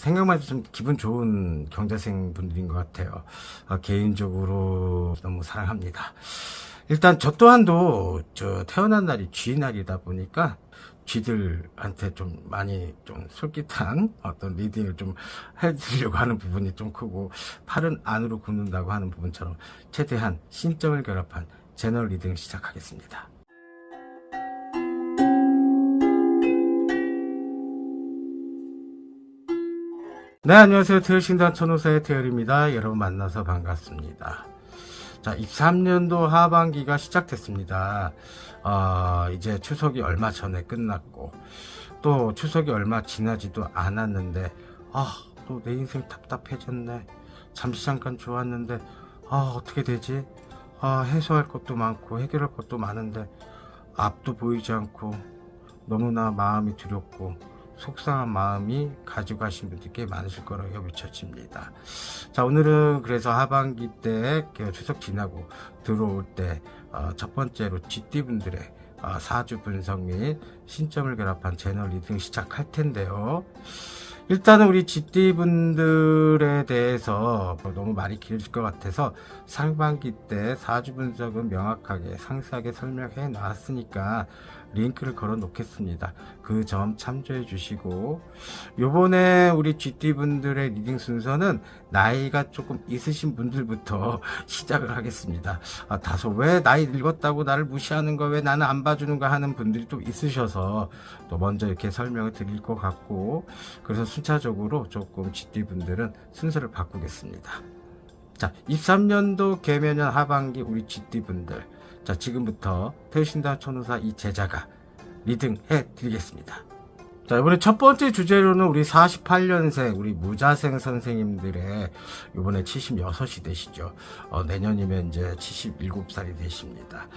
생각만 해도 좀 기분 좋은 경자생 분들인 것 같아요. 개인적으로 너무 사랑합니다. 일단 저 또한도 태어난 날이 쥐날이다 보니까 쥐들한테 좀 많이 좀 솔깃한 어떤 리딩을 좀 해드리려고 하는 부분이 좀 크고, 팔은 안으로 굽는다고 하는 부분처럼 최대한 신점을 결합한 제너럴 리딩을 시작하겠습니다. 네, 안녕하세요. 태열신당 천호사의 태열입니다. 여러분 만나서 반갑습니다. 자, 23년도 하반기가 시작됐습니다. 이제 추석이 얼마 전에 끝났고, 또 추석이 얼마 지나지도 않았는데, 또 내 인생 답답해졌네. 잠시 잠깐 좋았는데, 어떻게 되지? 해소할 것도 많고, 해결할 것도 많은데, 앞도 보이지 않고, 너무나 마음이 두렵고, 속상한 마음이 가지고 가신 분들이 꽤 많으실 거라고 미쳐집니다. 자, 오늘은 그래서 하반기 때 추석 지나고 들어올 때 첫 번째로 GT분들의 사주 분석 및 신점을 결합한 제너럴 리딩 시작할 텐데요. 일단은 우리 GT분들에 대해서 너무 말이 길어질 것 같아서 상반기 때 사주 분석은 명확하게 상세하게 설명해 놨으니까 링크를 걸어 놓겠습니다. 그 점 참조해 주시고, 요번에 우리 GT분들의 리딩 순서는 나이가 조금 있으신 분들부터 시작을 하겠습니다. 다소 왜 나이 늙었다고 나를 무시하는 거, 왜 나는 안 봐주는가 하는 분들이 또 있으셔서 또 먼저 이렇게 설명을 드릴 것 같고, 그래서 순차적으로 조금 GT분들은 순서를 바꾸겠습니다. 자, 23년도 개묘년 하반기 우리 GT분들, 자, 지금부터 태열신당 천호사 이 제자가 리딩 해드리겠습니다. 자, 이번에 첫 번째 주제로는 우리 48년생 우리 무자생 선생님들의 이번에 76이 되시죠. 내년이면 이제 77살이 되십니다.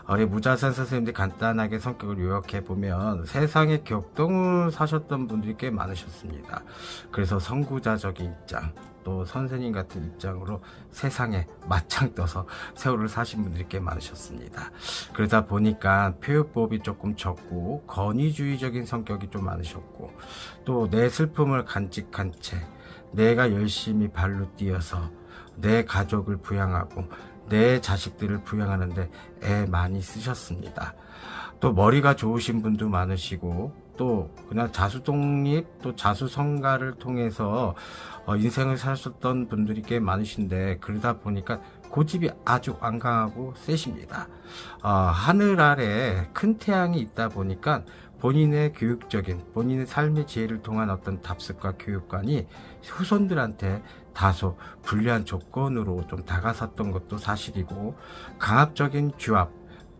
우리 무자생 선생님들 간단하게 성격을 요약해 보면 세상에 격동을 사셨던 분들이 꽤 많으셨습니다. 그래서 선구자적인 입장, 또 선생님 같은 입장으로 세상에 맞짱 떠서 세월을 사신 분들이 꽤 많으셨습니다. 그러다 보니까 표현법이 조금 적고 권위주의적인 성격이 좀 많으셨고, 또 내 슬픔을 간직한 채 내가 열심히 발로 뛰어서 내 가족을 부양하고 내 자식들을 부양하는데 애 많이 쓰셨습니다. 또 머리가 좋으신 분도 많으시고, 또 그냥 자수독립 또 자수성가를 통해서 인생을 사셨던 분들이 꽤 많으신데, 그러다 보니까 고집이 아주 완강하고 세십니다. 하늘 아래 큰 태양이 있다 보니까 본인의 교육적인 본인의 삶의 지혜를 통한 어떤 답습과 교육관이 후손들한테 다소 불리한 조건으로 좀 다가섰던 것도 사실이고, 강압적인 규합,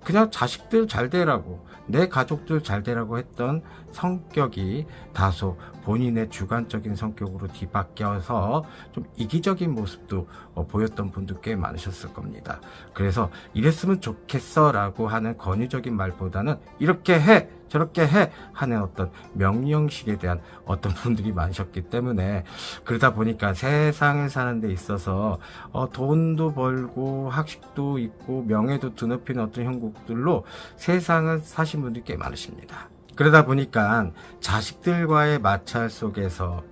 그냥 자식들 잘 되라고, 내 가족들 잘 되라고 했던 성격이 다소 본인의 주관적인 성격으로 뒤바뀌어서 좀 이기적인 모습도 보였던 분도 꽤 많으셨을 겁니다. 그래서 이랬으면 좋겠어 라고 하는 권위적인 말보다는 이렇게 해! 저렇게 해! 하는 어떤 명령식에 대한 어떤 분들이 많으셨기 때문에, 그러다 보니까 세상을 사는 데 있어서 돈도 벌고 학식도 있고 명예도 드높이는 어떤 형국들로 세상을 사신 분들이 꽤 많으십니다. 그러다 보니까 자식들과의 마찰 속에서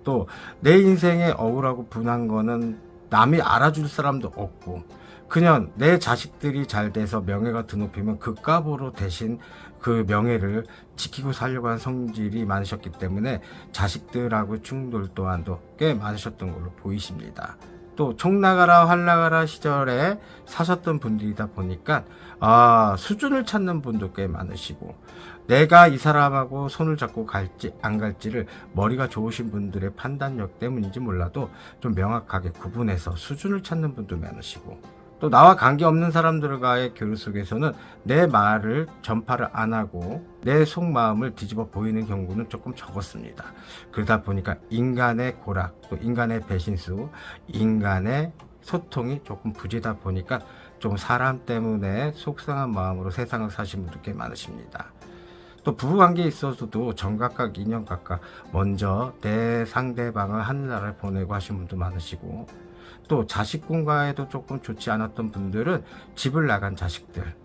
또 내 인생에 억울하고 분한 거는 남이 알아줄 사람도 없고, 그냥 내 자식들이 잘 돼서 명예가 드높이면 그 값으로 대신 그 명예를 지키고 살려고 하는 성질이 많으셨기 때문에 자식들하고 충돌 또한도 꽤 많으셨던 걸로 보이십니다. 또 총나가라 활나가라 시절에 사셨던 분들이다 보니까 수준을 찾는 분도 꽤 많으시고, 내가 이 사람하고 손을 잡고 갈지 안 갈지를 머리가 좋으신 분들의 판단력 때문인지 몰라도 좀 명확하게 구분해서 수준을 찾는 분도 많으시고, 또 나와 관계없는 사람들과의 교류 속에서는 내 말을 전파를 안 하고 내 속마음을 뒤집어 보이는 경우는 조금 적었습니다. 그러다 보니까 인간의 고락, 또 인간의 배신수, 인간의 소통이 조금 부재다 보니까 좀 사람 때문에 속상한 마음으로 세상을 사신 분들 꽤 많으십니다. 또 부부관계에 있어서도 정각각, 인연각각 먼저 내 상대방을 하늘나라에 보내고 하신 분도 많으시고, 또 자식군과에도 조금 좋지 않았던 분들은 집을 나간 자식들,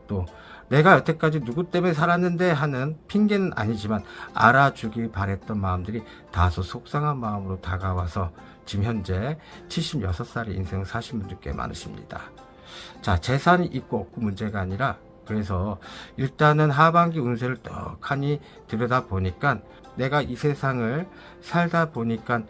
또 내가 여태까지 누구 때문에 살았는데 하는 핑계는 아니지만 알아주길 바랬던 마음들이 다소 속상한 마음으로 다가와서 지금 현재 76살의 인생을 사신 분들 꽤 많으십니다. 자, 재산이 있고 없고 문제가 아니라, 그래서 일단은 하반기 운세를 떡하니 들여다보니까 내가 이 세상을 살다 보니까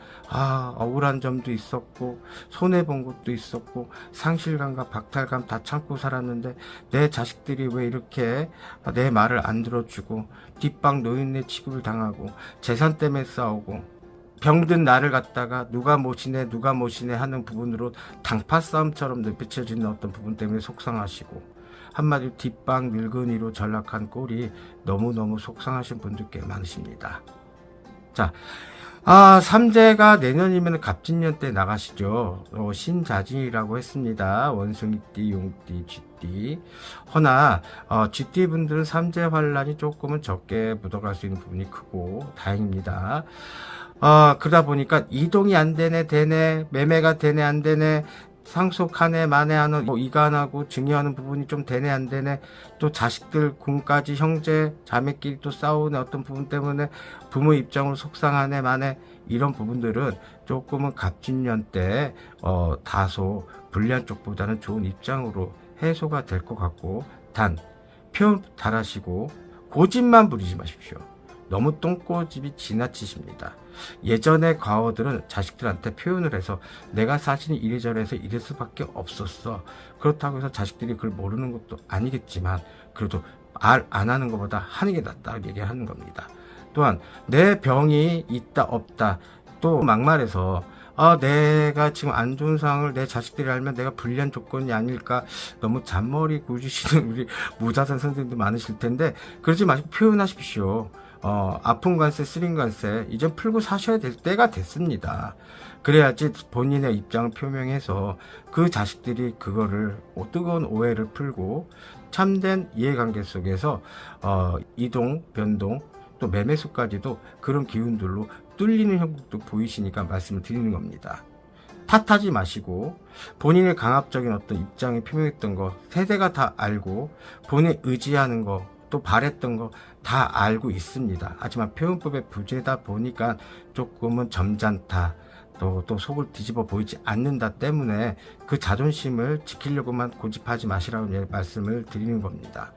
억울한 점도 있었고 손해본 것도 있었고 상실감과 박탈감 다 참고 살았는데 내 자식들이 왜 이렇게 내 말을 안 들어주고 뒷방 노인네 취급을 당하고 재산 때문에 싸우고 병든 나를 갖다가 누가 모시네 하는 부분으로 당파 싸움처럼 뉘비쳐지는 어떤 부분 때문에 속상하시고, 한마디로 뒷방 늙은이로 전락한 꼴이 너무너무 속상하신 분들 꽤 많으십니다. 자, 삼재가 내년이면 갑진년 때 나가시죠. 신자진이라고 했습니다. 원숭이띠, 용띠, 쥐띠. 허나 쥐띠 분들은 삼재 환란이 조금은 적게 묻어갈 수 있는 부분이 크고 다행입니다. 그러다 보니까 이동이 안 되네, 되네, 매매가 되네, 안 되네, 상속하네, 만회하는, 이간하고 증여하는 부분이 좀 되네, 안 되네, 또 자식들, 군까지 형제, 자매끼리 또 싸우는 어떤 부분 때문에 부모 입장으로 속상하네, 만회, 이런 부분들은 조금은 갑진년 때, 다소 불리한 쪽보다는 좋은 입장으로 해소가 될 것 같고, 단, 표현 잘하시고, 고집만 부리지 마십시오. 너무 똥꼬집이 지나치십니다. 예전의 과거들은 자식들한테 표현을 해서 내가 사실은 이래저래서 이럴 수밖에 없었어. 그렇다고 해서 자식들이 그걸 모르는 것도 아니겠지만 그래도 말 안 하는 것보다 하는 게 낫다고 얘기하는 겁니다. 또한 내 병이 있다 없다 또 막말해서 내가 지금 안 좋은 상황을 내 자식들이 알면 내가 불리한 조건이 아닐까, 너무 잔머리 굴리시는 우리 무자산 선생님도 많으실 텐데 그러지 마시고 표현하십시오. 아픈 관세, 쓰린 관세 이젠 풀고 사셔야 될 때가 됐습니다. 그래야지 본인의 입장을 표명해서 그 자식들이 그거를 뜨거운 오해를 풀고 참된 이해관계 속에서 이동, 변동, 또 매매수까지도 그런 기운들로 뚫리는 형국도 보이시니까 말씀을 드리는 겁니다. 탓하지 마시고 본인의 강압적인 어떤 입장에 표명했던 거 세대가 다 알고 본인이 의지하는 거 또 바랬던 거 다 알고 있습니다. 하지만 표현법의 부재다 보니까 조금은 점잖다, 또 속을 뒤집어 보이지 않는다 때문에 그 자존심을 지키려고만 고집하지 마시라고 말씀을 드리는 겁니다.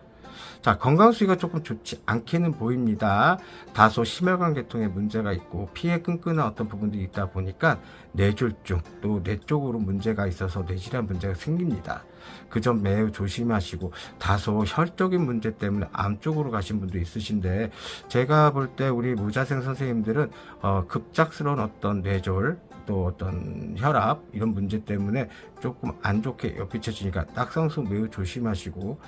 자, 건강 수위가 조금 좋지 않게는 보입니다. 다소 심혈관 계통에 문제가 있고 피해 끈끈한 어떤 부분들이 있다 보니까 뇌졸중, 또 뇌 쪽으로 문제가 있어서 뇌질환 문제가 생깁니다. 그 점 매우 조심하시고, 다소 혈적인 문제 때문에 암 쪽으로 가신 분도 있으신데 제가 볼 때 우리 무자생 선생님들은 급작스러운 어떤 뇌졸, 또 어떤 혈압 이런 문제 때문에 조금 안 좋게 엿비쳐지니까 낙상수 매우 조심하시고,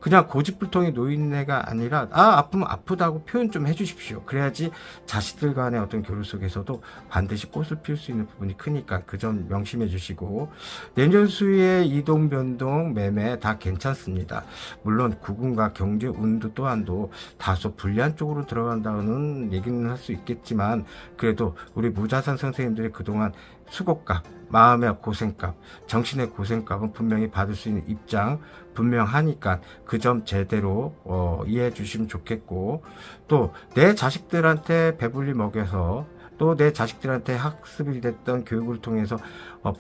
그냥 고집불통의 노인네가 아니라 아프면 아프다고 표현 좀 해주십시오. 그래야지 자식들 간의 어떤 교류 속에서도 반드시 꽃을 피울 수 있는 부분이 크니까 그 점 명심해 주시고, 내년 수위의 이동, 변동, 매매 다 괜찮습니다. 물론 구군과 경제 운도 또한도 다소 불리한 쪽으로 들어간다는 얘기는 할 수 있겠지만 그래도 우리 무자산 선생님들이 그동안 수고값, 마음의 고생값, 정신의 고생값은 분명히 받을 수 있는 입장 분명하니까 그 점 제대로 이해해 주시면 좋겠고, 또 내 자식들한테 배불리 먹여서 또 내 자식들한테 학습이 됐던 교육을 통해서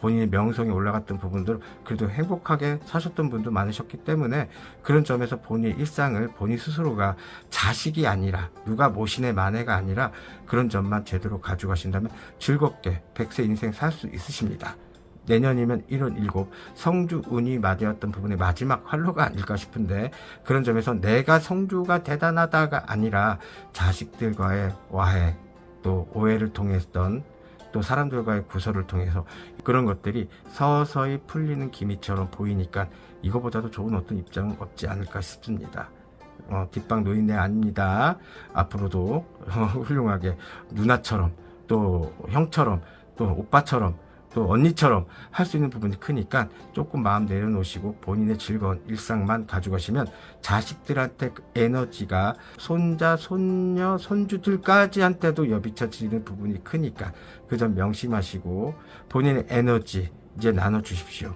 본인의 명성이 올라갔던 부분들 그래도 행복하게 사셨던 분도 많으셨기 때문에 그런 점에서 본인의 일상을 본인 스스로가 자식이 아니라 누가 모시네 마네가 아니라 그런 점만 제대로 가져가신다면 즐겁게 100세 인생 살 수 있으십니다. 내년이면 1월 7 성주 운이 맞이었던 부분의 마지막 활로가 아닐까 싶은데, 그런 점에서 내가 성주가 대단하다가 아니라 자식들과의 와해, 또 오해를 통했던 또 사람들과의 구설을 통해서 그런 것들이 서서히 풀리는 기미처럼 보이니까 이거보다도 좋은 어떤 입장은 없지 않을까 싶습니다. 뒷방 노인네 아닙니다. 앞으로도 훌륭하게 누나처럼 또 형처럼 또 오빠처럼 또 언니처럼 할 수 있는 부분이 크니까 조금 마음 내려놓으시고 본인의 즐거운 일상만 가져가시면 자식들한테 그 에너지가 손자, 손녀, 손주들까지 한테도 여비쳐지는 부분이 크니까 그 점 명심하시고 본인의 에너지 이제 나눠주십시오.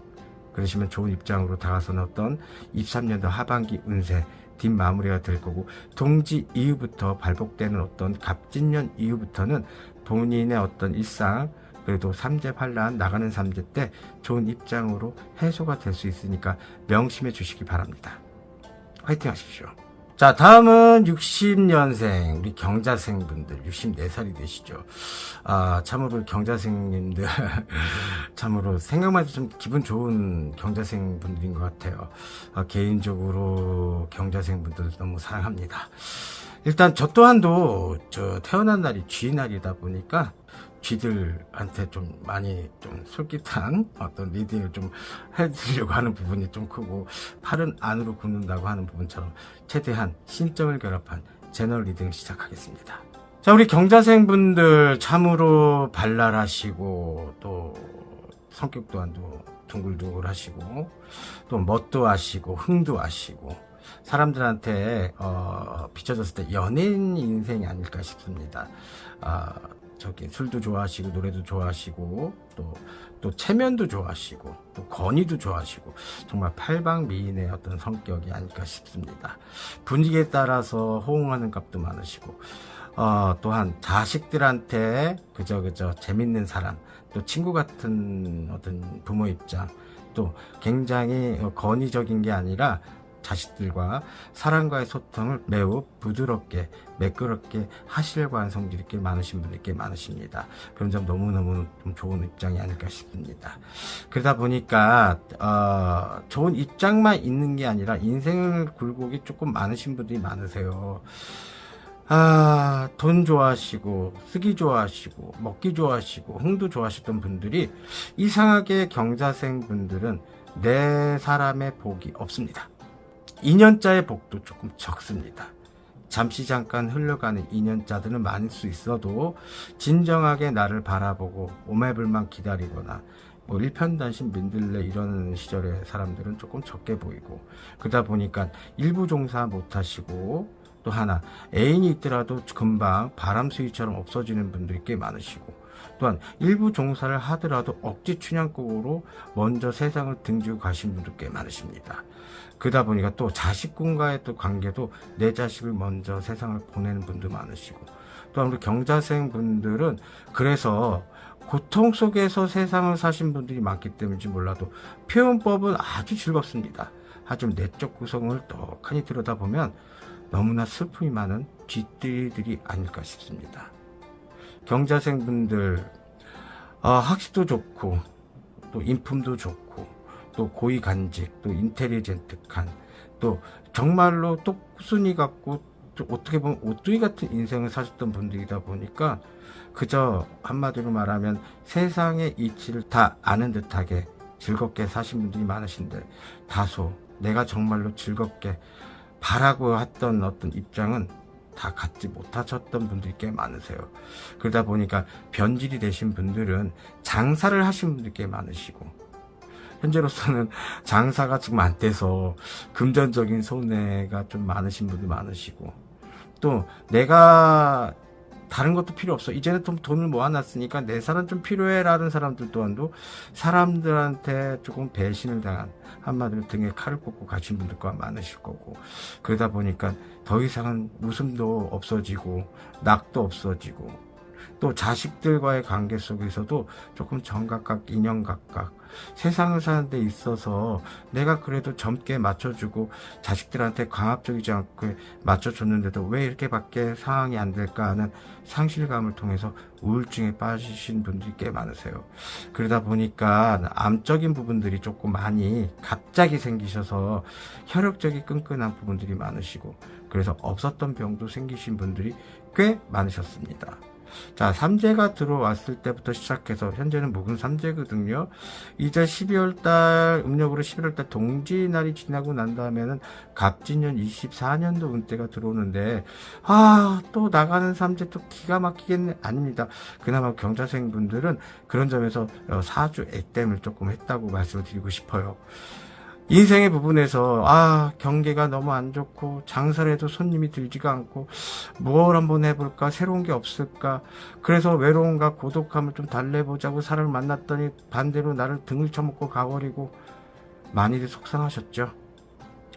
그러시면 좋은 입장으로 다가서는 어떤 23년도 하반기 운세 뒷마무리가 될 거고, 동지 이후부터 발복되는 어떤 갑진년 이후부터는 본인의 어떤 일상, 그래도 삼재 환란 나가는 삼재 때 좋은 입장으로 해소가 될 수 있으니까 명심해 주시기 바랍니다. 화이팅 하십시오. 자, 다음은 60년생 우리 경자생분들, 64살이 되시죠. 참으로 경자생님들 참으로 생각만 해도 좀 기분 좋은 경자생분들인 것 같아요. 개인적으로 경자생분들 너무 사랑합니다. 일단 저 또한도 태어난 날이 쥐날이다 보니까 쥐들한테 좀 많이 좀 솔깃한 어떤 리딩을 좀 해드리려고 하는 부분이 좀 크고, 팔은 안으로 굽는다고 하는 부분처럼 최대한 신점을 결합한 제너럴 리딩을 시작하겠습니다. 자, 우리 경자생분들 참으로 발랄하시고, 또 성격 또한도 둥글둥글하시고, 또 멋도 하시고 흥도 하시고, 사람들한테 비춰졌을 때 연예인 인생이 아닐까 싶습니다. 술도 좋아하시고, 노래도 좋아하시고, 또 체면도 좋아하시고, 또 권위도 좋아하시고, 정말 팔방미인의 어떤 성격이 아닐까 싶습니다. 분위기에 따라서 호응하는 값도 많으시고, 또한 자식들한테 그저 재밌는 사람, 또 친구 같은 어떤 부모 입장, 또 굉장히 권위적인 게 아니라 자식들과 사람과의 소통을 매우 부드럽게 매끄럽게 하시려고 하는 성질이 꽤 많으신 분들이 꽤 많으십니다. 그런 점 너무너무 좀 좋은 입장이 아닐까 싶습니다. 그러다 보니까 좋은 입장만 있는 게 아니라 인생을 굴곡이 조금 많으신 분들이 많으세요. 돈 좋아하시고, 쓰기 좋아하시고, 먹기 좋아하시고, 흥도 좋아하시던 분들이 이상하게 경자생 분들은 내 사람의 복이 없습니다. 2년자의 복도 조금 적습니다. 잠시 잠깐 흘러가는 2년자들은 많을 수 있어도 진정하게 나를 바라보고 오매불만 기다리거나 일편단심 민들레 이런 시절의 사람들은 조금 적게 보이고, 그러다 보니까 일부 종사 못하시고, 또 하나 애인이 있더라도 금방 바람 수위처럼 없어지는 분들이 꽤 많으시고, 또한 일부 종사를 하더라도 억지 춘향곡으로 먼저 세상을 등지고 가신 분들 꽤 많으십니다. 그러다 보니까 또 자식군과의 또 관계도 내 자식을 먼저 세상을 보내는 분도 많으시고, 또한 우리 경자생 분들은 그래서 고통 속에서 세상을 사신 분들이 많기 때문인지 몰라도 표현법은 아주 즐겁습니다. 하지만 내적 구성을 떡하니 들여다보면 너무나 슬픔이 많은 쥐띠들이 아닐까 싶습니다. 경자생 분들 학식도 좋고, 또 인품도 좋고, 또 고위간직, 또 인텔리젠트한, 또 정말로 똑순이 같고, 또 어떻게 보면 오뚜기 같은 인생을 사셨던 분들이다 보니까 그저 한마디로 말하면 세상의 이치를 다 아는 듯하게 즐겁게 사신 분들이 많으신데, 다소 내가 정말로 즐겁게 바라고 했던 어떤 입장은 다 갖지 못하셨던 분들이 꽤 많으세요. 그러다 보니까 변질이 되신 분들은 장사를 하신 분들이 꽤 많으시고, 현재로서는 장사가 지금 안 돼서 금전적인 손해가 좀 많으신 분도 많으시고, 또 내가 다른 것도 필요 없어, 이제는 좀 돈을 모아놨으니까 내 사람 좀 필요해 라는 사람들 또한도 사람들한테 조금 배신을 당한, 한마디로 등에 칼을 꽂고 가신 분들과 많으실 거고, 그러다 보니까 더 이상은 웃음도 없어지고 낙도 없어지고, 또 자식들과의 관계 속에서도 조금 정각각 인연각각, 세상을 사는 데 있어서 내가 그래도 젊게 맞춰주고 자식들한테 강압적이지 않고 맞춰줬는데도 왜 이렇게밖에 상황이 안 될까 하는 상실감을 통해서 우울증에 빠지신 분들이 꽤 많으세요. 그러다 보니까 암적인 부분들이 조금 많이 갑자기 생기셔서 혈액적이 끈끈한 부분들이 많으시고, 그래서 없었던 병도 생기신 분들이 꽤 많으셨습니다. 자, 삼재가 들어왔을 때부터 시작해서 현재는 묵은 삼재거든요. 이제 12월달 음력으로 11월달 동지날이 지나고 난 다음에는 갑진년 24년도 운때가 들어오는데, 또 나가는 삼재 또 기가 막히겠네. 아닙니다. 그나마 경자생 분들은 그런 점에서 사주 액땜을 조금 했다고 말씀을 드리고 싶어요. 인생의 부분에서 경계가 너무 안 좋고, 장사를 해도 손님이 들지가 않고, 뭘 한번 해볼까, 새로운 게 없을까, 그래서 외로움과 고독함을 좀 달래보자고 사람을 만났더니 반대로 나를 등을 쳐먹고 가버리고, 많이들 속상하셨죠.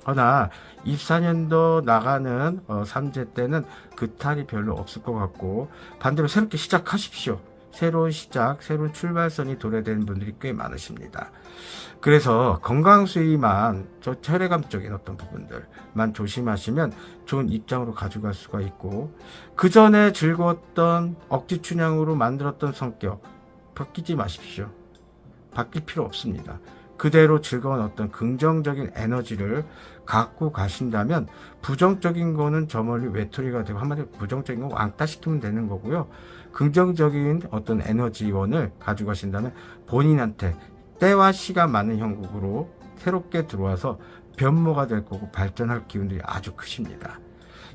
허나 24년도 나가는 삼재 때는 그 탈이 별로 없을 것 같고, 반대로 새롭게 시작하십시오. 새로운 시작, 새로운 출발선이 도래되는 분들이 꽤 많으십니다. 그래서 건강 수위만, 저 혈액암적인 어떤 부분들만 조심하시면 좋은 입장으로 가져갈 수가 있고, 그 전에 즐거웠던 억지 춘향으로 만들었던 성격 바뀌지 마십시오. 바뀔 필요 없습니다. 그대로 즐거운 어떤 긍정적인 에너지를 갖고 가신다면, 부정적인 거는 저 멀리 외톨이가 되고, 한마디로 부정적인 거 왕따 시키면 되는 거고요. 긍정적인 어떤 에너지원을 가지고 가신다면 본인한테 때와 시가 많은 형국으로 새롭게 들어와서 변모가 될 거고 발전할 기운들이 아주 크십니다.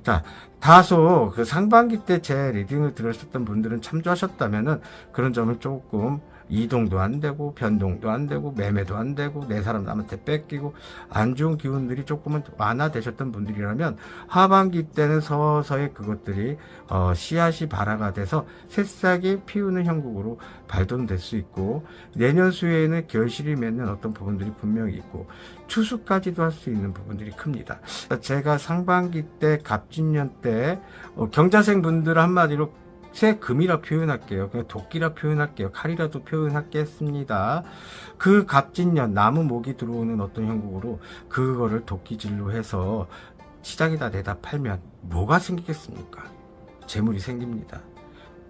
자, 다소 그 상반기 때 제 리딩을 들으셨던 분들은 참조하셨다면은 그런 점을 조금, 이동도 안 되고 변동도 안 되고 매매도 안 되고 내 사람 남한테 뺏기고 안 좋은 기운들이 조금은 완화되셨던 분들이라면, 하반기 때는 서서히 그것들이 씨앗이 발화가 돼서 새싹이 피우는 형국으로 발전될 수 있고, 내년 수에는 결실이 맺는 어떤 부분들이 분명히 있고 추수까지도 할 수 있는 부분들이 큽니다. 제가 상반기 때 갑진년 때 경자생 분들 한마디로 새 금이라 표현할게요. 그냥 도끼라 표현할게요. 칼이라도 표현하겠습니다. 그 갑진년 나무 목이 들어오는 어떤 형국으로 그거를 도끼질로 해서 시장에다 내다 팔면 뭐가 생기겠습니까? 재물이 생깁니다.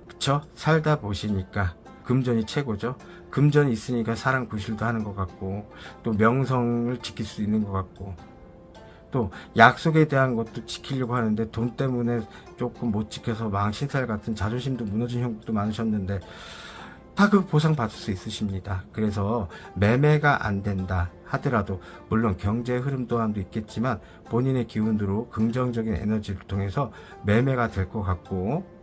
그쵸? 살다 보시니까 금전이 최고죠. 금전이 있으니까 사랑 구실도 하는 것 같고, 또 명성을 지킬 수 있는 것 같고, 또 약속에 대한 것도 지키려고 하는데 돈 때문에 조금 못 지켜서 망신살 같은 자존심도 무너진 형국도 많으셨는데 다 그 보상 받을 수 있으십니다. 그래서 매매가 안 된다 하더라도, 물론 경제의 흐름 또한도 있겠지만 본인의 기운으로 긍정적인 에너지를 통해서 매매가 될 것 같고,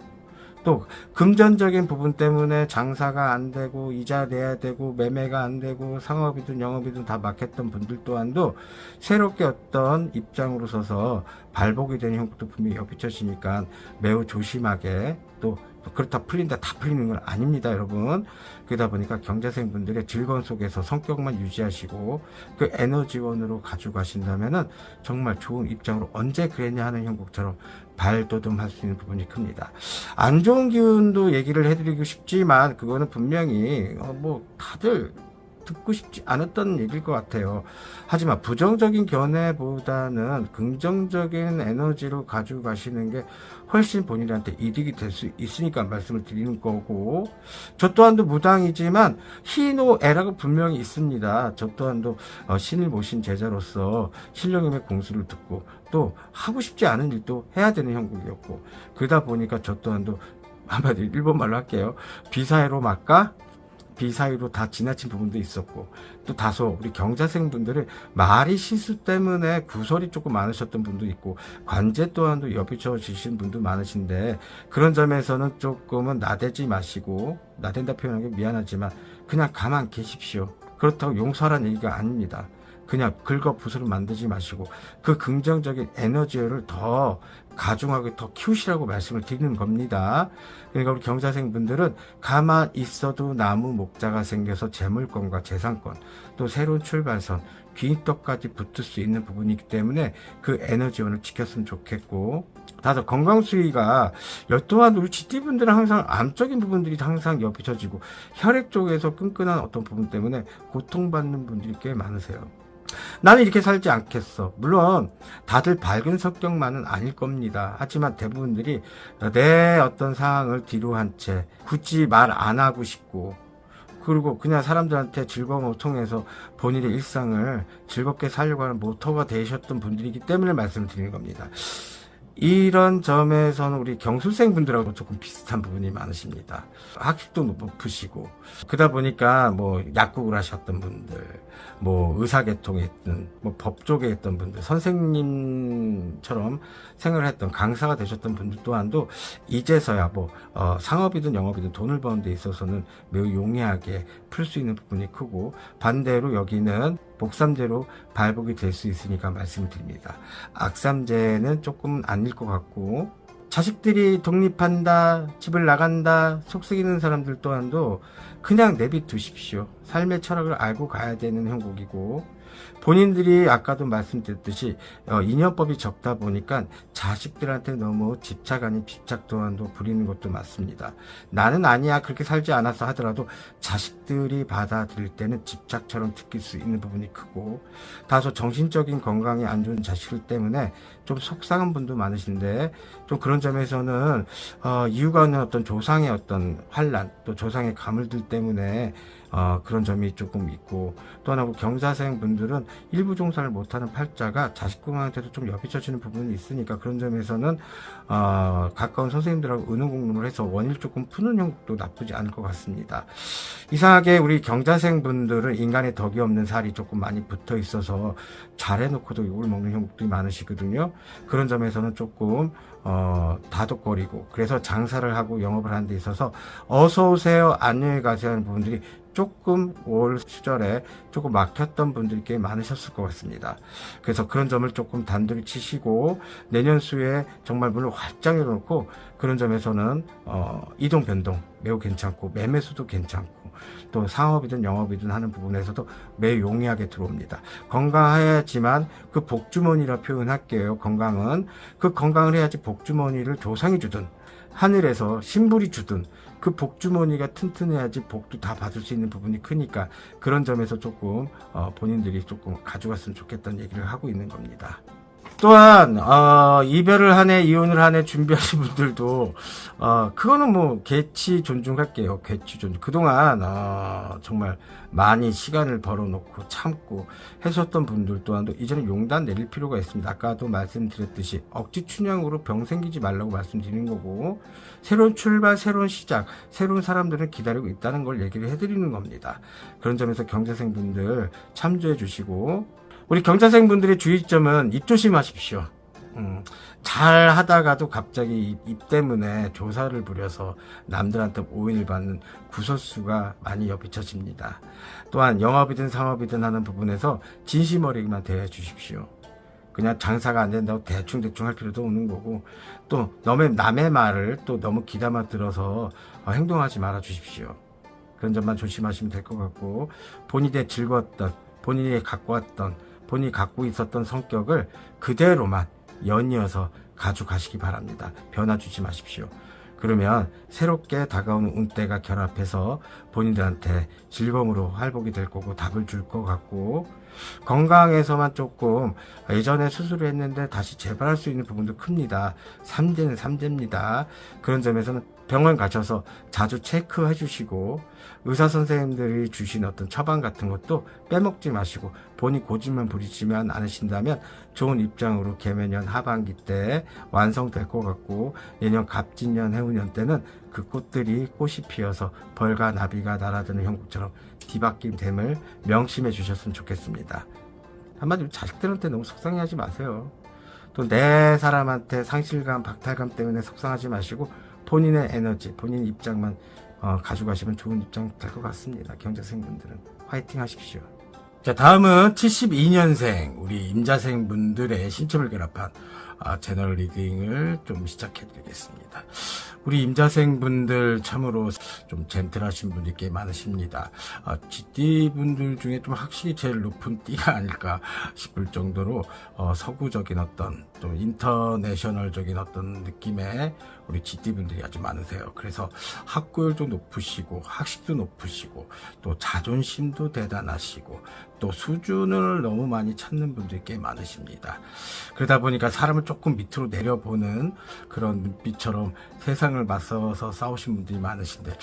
또 금전적인 부분 때문에 장사가 안 되고 이자 내야 되고 매매가 안 되고 상업이든 영업이든 다 막혔던 분들 또한도 새롭게 어떤 입장으로 서서 발복이 되는 형국도 분명히 엿비쳐지니까 매우 조심하게, 또 그렇다 풀린다 다 풀리는 건 아닙니다, 여러분. 그러다 보니까 경자생 분들의 즐거움 속에서 성격만 유지하시고 그 에너지원으로 가지고 가신다면은 정말 좋은 입장으로, 언제 그랬냐 하는 형국처럼 발돋움할 수 있는 부분이 큽니다. 안 좋은 기운도 얘기를 해드리고 싶지만 그거는 분명히 다들 듣고 싶지 않았던 얘기일 것 같아요. 하지만 부정적인 견해보다는 긍정적인 에너지로 가지고 가시는 게 훨씬 본인한테 이득이 될 수 있으니까 말씀을 드리는 거고, 저 또한도 무당이지만 희노애락은 분명히 있습니다. 저 또한도 신을 모신 제자로서 신령님의 공수를 듣고 또 하고 싶지 않은 일도 해야 되는 형국이었고, 그러다 보니까 저 또한도 한마디 일본말로 할게요. 비사회로 막가 비사이로 다 지나친 부분도 있었고, 또 다소 우리 경자생 분들은 말이 실수 때문에 구설이 조금 많으셨던 분도 있고 관제 또한도 엿비쳐지신 분도 많으신데, 그런 점에서는 조금은 나대지 마시고, 나댄다 표현하기 미안하지만 그냥 가만 계십시오. 그렇다고 용서하라는 얘기가 아닙니다. 그냥 긁어 부스를 만들지 마시고 그 긍정적인 에너지를 더 가중하게 더 키우시라고 말씀을 드리는 겁니다. 그러니까 우리 경자생 분들은 가만 있어도 나무 목자가 생겨서 재물권과 재산권, 또 새로운 출발선, 귀인떡까지 붙을 수 있는 부분이기 때문에 그 에너지원을 지켰으면 좋겠고, 다들 건강 수위가 또한 우리 GT분들은 항상 암적인 부분들이 항상 엿비쳐지고 혈액 쪽에서 끈끈한 어떤 부분 때문에 고통받는 분들이 꽤 많으세요. 나는 이렇게 살지 않겠어. 물론 다들 밝은 성격만은 아닐 겁니다. 하지만 대부분들이 내 어떤 상황을 뒤로 한 채 굳이 말 안 하고 싶고, 그리고 그냥 사람들한테 즐거움을 통해서 본인의 일상을 즐겁게 살려고 하는 모토가 되셨던 분들이기 때문에 말씀을 드리는 겁니다. 이런 점에서는 우리 경술생 분들하고 조금 비슷한 부분이 많으십니다. 학식도 높으시고, 그러다 보니까 약국을 하셨던 분들, 의사계통에 있던, 법 쪽에 있던 분들, 선생님처럼 생활을 했던 강사가 되셨던 분들 또한도 이제서야 상업이든 영업이든 돈을 버는 데 있어서는 매우 용이하게 풀 수 있는 부분이 크고, 반대로 여기는 복삼재로 발복이 될 수 있으니까 말씀을 드립니다. 악삼재는 조금 아닐 것 같고, 자식들이 독립한다, 집을 나간다, 속썩이는 사람들 또한도 그냥 내비두십시오. 삶의 철학을 알고 가야 되는 형국이고, 본인들이 아까도 말씀드렸듯이 인연법이 적다 보니까 자식들한테 너무 집착 아닌 집착 또한도 부리는 것도 맞습니다. 나는 아니야 그렇게 살지 않았어 하더라도 자식들이 받아들일 때는 집착처럼 느낄 수 있는 부분이 크고, 다소 정신적인 건강이 안 좋은 자식들 때문에 좀 속상한 분도 많으신데, 좀 그런 점에서는 이유가 없는 어떤 조상의 어떤 환란, 또 조상의 가물들 때문에 그런 점이 조금 있고, 또 하나 경자생 분들은 일부 종사를 못하는 팔자가 자식궁한테도 좀 옆이 젖히는 부분이 있으니까, 그런 점에서는 가까운 선생님들하고 의논공론을 해서 원인을 조금 푸는 형국도 나쁘지 않을 것 같습니다. 이상하게 우리 경자생 분들은 인간의 덕이 없는 살이 조금 많이 붙어 있어서 잘해놓고도 욕을 먹는 형국들이 많으시거든요. 그런 점에서는 조금 다독거리고, 그래서 장사를 하고 영업을 하는 데 있어서 어서오세요 안녕히 가세요 하는 부분들이 조금 올 시절에 조금 막혔던 분들이 꽤 많으셨을 것 같습니다. 그래서 그런 점을 조금 단도리 치시고, 내년 수에 정말 문을 활짝 열어놓고, 그런 점에서는 이동 변동 매우 괜찮고, 매매수도 괜찮고, 또 상업이든 영업이든 하는 부분에서도 매우 용이하게 들어옵니다. 건강해야지만 그 복주머니라 표현할게요. 건강은 그 건강을 해야지 복주머니를 조상이 주든 하늘에서 신불이 주든 그 복주머니가 튼튼해야지 복도 다 받을 수 있는 부분이 크니까, 그런 점에서 조금 본인들이 조금 가져갔으면 좋겠다는 얘기를 하고 있는 겁니다. 또한 이별을 한 해, 이혼을 한 해 준비하신 분들도 그거는 뭐 개치 존중할게요. 개치 존중. 그동안 정말 많이 시간을 벌어놓고 참고 해줬던 분들 또한도 이제는 용단 내릴 필요가 있습니다. 아까도 말씀드렸듯이 억지 춘향으로 병 생기지 말라고 말씀드리는 거고, 새로운 출발, 새로운 시작, 새로운 사람들을 기다리고 있다는 걸 얘기를 해드리는 겁니다. 그런 점에서 경자생 분들 참조해 주시고, 우리 경자생 분들의 주의점은 입 조심하십시오. 잘 하다가도 갑자기 입 때문에 조사를 부려서 남들한테 오인을 받는 구설수가 많이 비춰집니다. 또한 영업이든 상업이든 하는 부분에서 진심어리기만 대해 주십시오. 그냥 장사가 안 된다고 대충 할 필요도 없는 거고, 또 남의 말을 또 너무 귀담아 들어서 행동하지 말아 주십시오. 그런 점만 조심하시면 될 것 같고, 본인의 즐거웠던, 본인이 갖고 왔던, 본인이 갖고 있었던 성격을 그대로만 연이어서 가져가시기 바랍니다. 변화 주지 마십시오. 그러면 새롭게 다가오는 운대가 결합해서 본인들한테 즐거움으로 활복이 될 거고 답을 줄 것 같고, 건강에서만 조금 예전에 수술을 했는데 다시 재발할 수 있는 부분도 큽니다. 3대는 3대입니다. 그런 점에서는 병원 가셔서 자주 체크해 주시고, 의사 선생님들이 주신 어떤 처방 같은 것도 빼먹지 마시고, 본인 고집만 부리지만 않으신다면 좋은 입장으로 개묘년 하반기 때 완성될 것 같고, 내년 갑진년 해운년 때는 그 꽃들이 꽃이 피어서 벌과 나비가 날아드는 형국처럼 뒤바뀐 됨을 명심해 주셨으면 좋겠습니다. 한마디로 자식들한테 너무 속상해하지 마세요. 또 내 사람한테 상실감, 박탈감 때문에 속상하지 마시고, 본인의 에너지, 본인 입장만 가져가시면 좋은 입장 될 것 같습니다. 경자생분들은 화이팅 하십시오. 자, 다음은 72년생 우리 임자생 분들의 신점을 결합한 채널 리딩을 좀 시작해 드리겠습니다. 우리 임자생 분들 참으로 좀 젠틀하신 분이 꽤 많으십니다. GT 분들 중에 좀 확실히 제일 높은 띠가 아닐까 싶을 정도로 서구적인 어떤 좀 인터내셔널적인 어떤 느낌의 우리 GT 분들이 아주 많으세요. 그래서 학구열도 높으시고 학식도 높으시고 또 자존심도 대단하시고 또 수준을 너무 많이 찾는 분들이 꽤 많으십니다. 그러다 보니까 사람을 조금 밑으로 내려보는 그런 눈빛처럼 세상을 맞서서 싸우신 분들이 많으신데,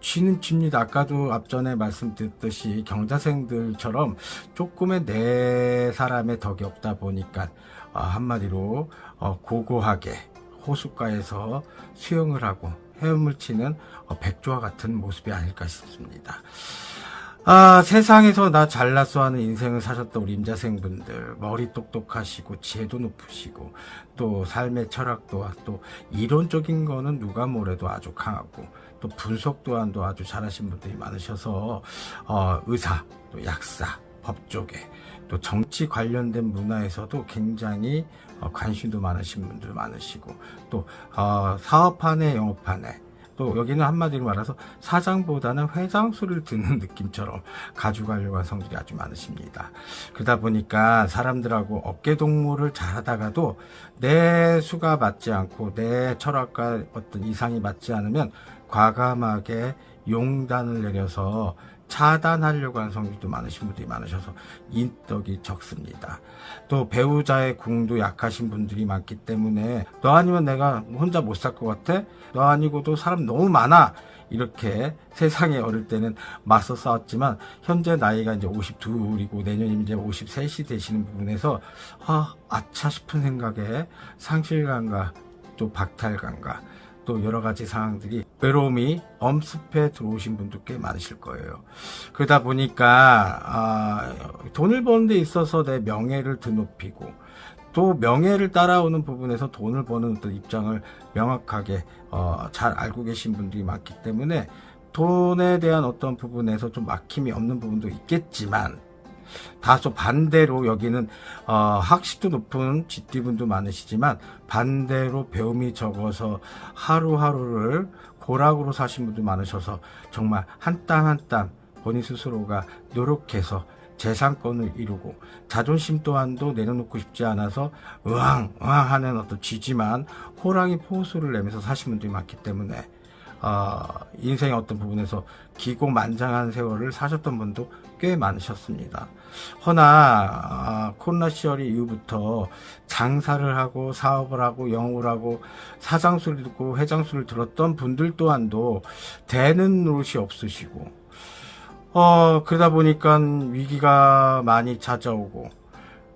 쥐는 쥐입니다. 아까도 앞전에 말씀드렸듯이 경자생들처럼 조금의 내 사람의 덕이 없다 보니까 한마디로 고고하게 호숫가에서 수영을 하고 헤엄을 치는 백조와 같은 모습이 아닐까 싶습니다. 세상에서 나 잘났어 하는 인생을 사셨던 우리 임자생분들, 머리 똑똑하시고 지혜도 높으시고 또 삶의 철학 또한 또 이론적인 거는 누가 뭐래도 아주 강하고 또 분석 또한도 아주 잘하신 분들이 많으셔서 의사, 또 약사, 법조계, 또 정치 관련된 문화에서도 굉장히 관심도 많으신 분들 많으시고, 또 사업하네 영업하네 또 여기는 한마디로 말해서 사장보다는 회장 소리를 듣는 느낌처럼 가져가려고 하는 성질이 아주 많으십니다. 그러다 보니까 사람들하고 어깨동무를 잘하다가도 내 수가 맞지 않고 내 철학과 어떤 이상이 맞지 않으면 과감하게 용단을 내려서 차단하려고 하는 성질도 많으신 분들이 많으셔서 인덕이 적습니다. 또 배우자의 궁도 약하신 분들이 많기 때문에 너 아니면 내가 혼자 못 살 것 같아? 너 아니고도 사람 너무 많아! 이렇게 세상에 어릴 때는 맞서 싸웠지만 현재 나이가 이제 52이고 내년이면 이제 53이 되시는 부분에서 아차 싶은 생각에 상실감과 또 박탈감과 또 여러 가지 상황들이 외로움이 엄습해 들어오신 분도 꽤 많으실 거예요. 그러다 보니까 돈을 버는 데 있어서 내 명예를 드높이고 또 명예를 따라오는 부분에서 돈을 버는 어떤 입장을 명확하게 잘 알고 계신 분들이 많기 때문에 돈에 대한 어떤 부분에서 좀 막힘이 없는 부분도 있겠지만 다소 반대로 여기는 학식도 높은 쥐띠분도 많으시지만 반대로 배움이 적어서 하루하루를 고락으로 사신 분도 많으셔서 정말 한 땀 한 땀 본인 스스로가 노력해서 재산권을 이루고 자존심 또한도 내려놓고 싶지 않아서 으앙 하는 어떤 쥐지만 호랑이 포수를 내면서 사신 분들이 많기 때문에 인생의 어떤 부분에서 기고만장한 세월을 사셨던 분도 꽤 많으셨습니다. 허나 코로나 시절 이후부터 장사를 하고 사업을 하고 영업을 하고 사장 소리 듣고 회장 소리를 들었던 분들 또한도 되는 노릇이 없으시고 그러다 보니까 위기가 많이 찾아오고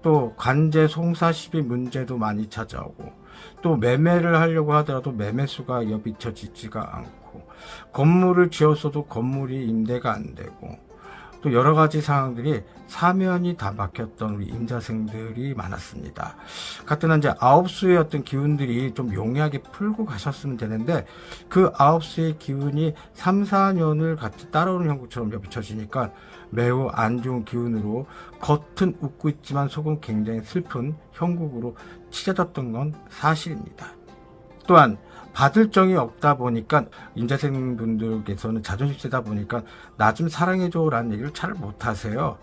또 관제 송사시비 문제도 많이 찾아오고 또 매매를 하려고 하더라도 매매수가 여비쳐지지가 않고 건물을 지었어도 건물이 임대가 안 되고 또 여러 가지 상황들이 사면이 다 막혔던 우리 임자생들이 많았습니다. 같은 이제 9수의 어떤 기운들이 좀 용이하게 풀고 가셨으면 되는데 그 9수의 기운이 3, 4년을 같이 따라오는 형국처럼 비춰지니까 매우 안 좋은 기운으로 겉은 웃고 있지만 속은 굉장히 슬픈 형국으로 치닫았던 건 사실입니다. 또한 받을 정이 없다 보니까 임자생 분들께서는 자존심 세다 보니까 나 좀 사랑해줘 라는 얘기를 잘 못하세요.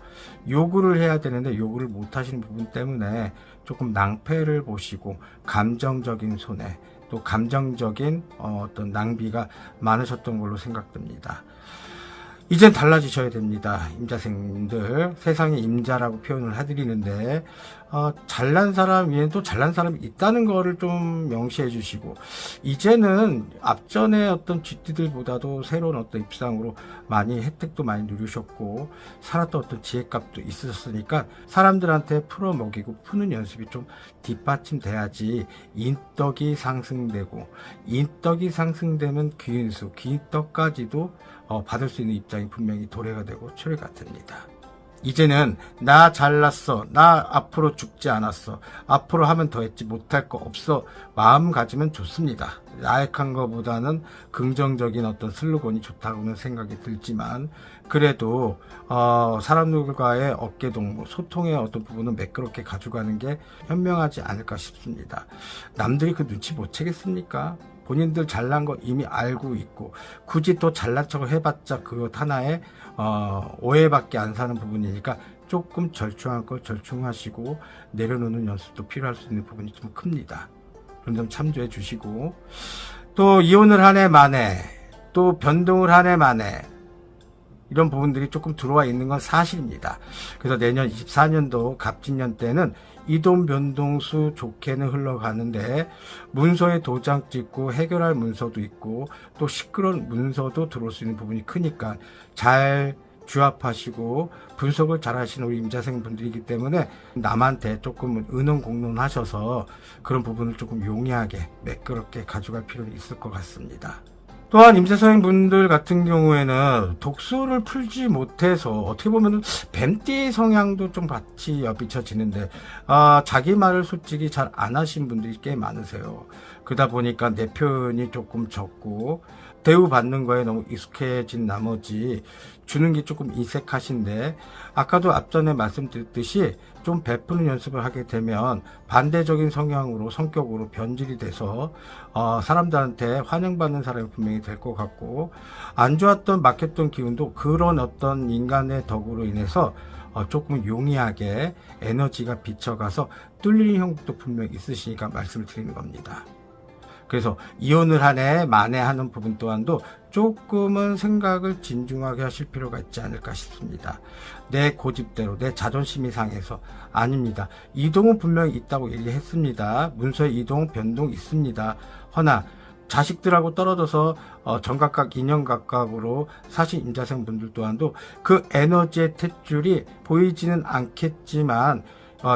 요구를 해야 되는데 요구를 못하시는 부분 때문에 조금 낭패를 보시고 감정적인 손해 또 감정적인 어떤 낭비가 많으셨던 걸로 생각됩니다. 이젠 달라지셔야 됩니다. 임자생들 세상에 임자라고 표현을 해드리는데 잘난 사람 위에는 또 잘난 사람이 있다는 거를 좀 명시해 주시고 이제는 앞전에 어떤 쥐띠들보다도 새로운 어떤 입상으로 많이 혜택도 많이 누리셨고 살았던 어떤 지혜값도 있으셨으니까 사람들한테 풀어 먹이고 푸는 연습이 좀 뒷받침돼야지 인덕이 상승되고 인덕이 상승되면 귀인수 귀인덕까지도 받을 수 있는 입장이 분명히 도래가 되고 초래가 됩니다. 이제는 나 잘났어, 나 앞으로 죽지 않았어, 앞으로 하면 더 했지 못할 거 없어 마음 가지면 좋습니다. 나약한 것보다는 긍정적인 어떤 슬로건이 좋다고는 생각이 들지만 그래도 사람들과의 어깨동무 소통의 어떤 부분은 매끄럽게 가져가는 게 현명하지 않을까 싶습니다. 남들이 그 눈치 못 채겠습니까? 본인들 잘난 거 이미 알고 있고 굳이 또 잘난 척을 해봤자 그것 하나에 오해밖에 안 사는 부분이니까 조금 절충할 걸 절충하시고 내려놓는 연습도 필요할 수 있는 부분이 좀 큽니다. 그런 점 참조해 주시고 또 이혼을 한 해 만에 또 변동을 한 해 만에 이런 부분들이 조금 들어와 있는 건 사실입니다. 그래서 내년 24년도 갑진년 때는 이동 변동수 좋게는 흘러가는데 문서에 도장 찍고 해결할 문서도 있고 또 시끄러운 문서도 들어올 수 있는 부분이 크니까 잘 주합하시고 분석을 잘 하시는 우리 임자생 분들이기 때문에 남한테 조금 의논공론 하셔서 그런 부분을 조금 용이하게 매끄럽게 가져갈 필요는 있을 것 같습니다. 또한 임자생 분들 같은 경우에는 독수를 풀지 못해서 어떻게 보면 뱀띠 성향도 좀 같이 비춰지는데 자기 말을 솔직히 잘 안 하신 분들이 꽤 많으세요. 그러다 보니까 내 표현이 조금 적고 대우받는 거에 너무 익숙해진 나머지 주는 게 조금 인색하신데, 아까도 앞전에 말씀드렸듯이 좀 베푸는 연습을 하게 되면 반대적인 성격으로 변질이 돼서 사람들한테 환영받는 사람이 분명히 될 것 같고, 안 좋았던 막혔던 기운도 그런 어떤 인간의 덕으로 인해서 조금 용이하게 에너지가 비쳐가서 뚫리는 형국도 분명히 있으시니까 말씀을 드리는 겁니다. 그래서 이혼을 하네 만회하는 부분 또한도 조금은 생각을 진중하게 하실 필요가 있지 않을까 싶습니다. 내 고집대로 내 자존심이 상해서 아닙니다. 이동은 분명히 있다고 얘기했습니다. 문서의 이동 변동 있습니다. 허나 자식들하고 떨어져서 정각각 인연각각으로 사신 임자생 분들 또한도 그 에너지의 탯줄이 보이지는 않겠지만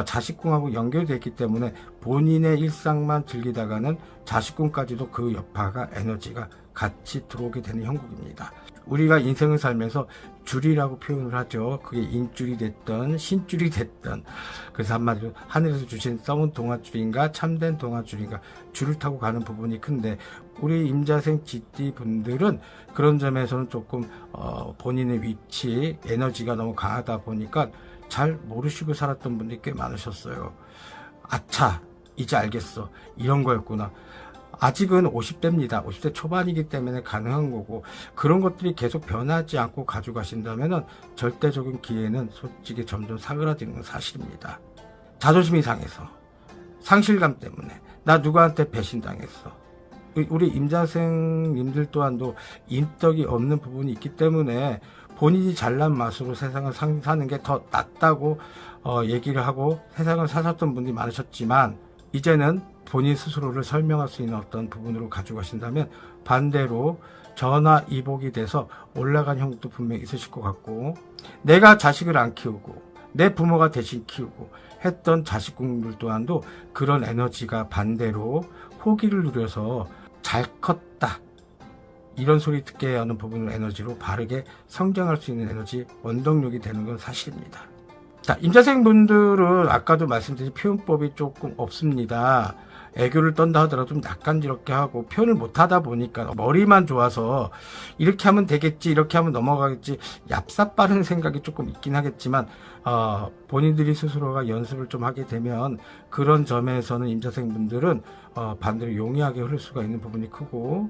자식궁하고 연결되어 있기 때문에 본인의 일상만 즐기다가는 자식궁까지도 그 여파가 에너지가 같이 들어오게 되는 형국입니다. 우리가 인생을 살면서 줄이라고 표현을 하죠. 그게 인줄이 됐던 신줄이 됐던, 그래서 한마디로 하늘에서 주신 썩은 동아줄인가 참된 동아줄인가 줄을 타고 가는 부분이 큰데, 우리 임자생 GT 분들은 그런 점에서는 조금 본인의 위치 에너지가 너무 강하다 보니까 잘 모르시고 살았던 분들이 꽤 많으셨어요. 아차, 이제 알겠어, 이런 거였구나. 아직은 50대입니다. 50대 초반이기 때문에 가능한 거고, 그런 것들이 계속 변하지 않고 가져가신다면 절대적인 기회는 솔직히 점점 사그라지는 건 사실입니다. 자존심이 상해서, 상실감 때문에 나 누구한테 배신당했어, 우리 임자생님들 또한도 인덕이 없는 부분이 있기 때문에 본인이 잘난 맛으로 세상을 사는 게 더 낫다고 얘기를 하고 세상을 사셨던 분들이 많으셨지만, 이제는 본인 스스로를 설명할 수 있는 어떤 부분으로 가져가신다면 반대로 전화이복이 돼서 올라간 형도 분명히 있으실 것 같고, 내가 자식을 안 키우고 내 부모가 대신 키우고 했던 자식궁들 또한도 그런 에너지가 반대로 호기를 누려서 잘 컸다, 이런 소리 듣게 하는 부분을 에너지로 바르게 성장할 수 있는 에너지 원동력이 되는 건 사실입니다. 자, 임자생 분들은 아까도 말씀드린 표현법이 조금 없습니다. 애교를 떤다 하더라도 좀 낯간지럽게 하고 표현을 못하다 보니까 머리만 좋아서 이렇게 하면 되겠지, 이렇게 하면 넘어가겠지, 얍삽 빠른 생각이 조금 있긴 하겠지만 본인들이 스스로가 연습을 좀 하게 되면 그런 점에서는 임자생 분들은 반대로 용이하게 흐를 수가 있는 부분이 크고,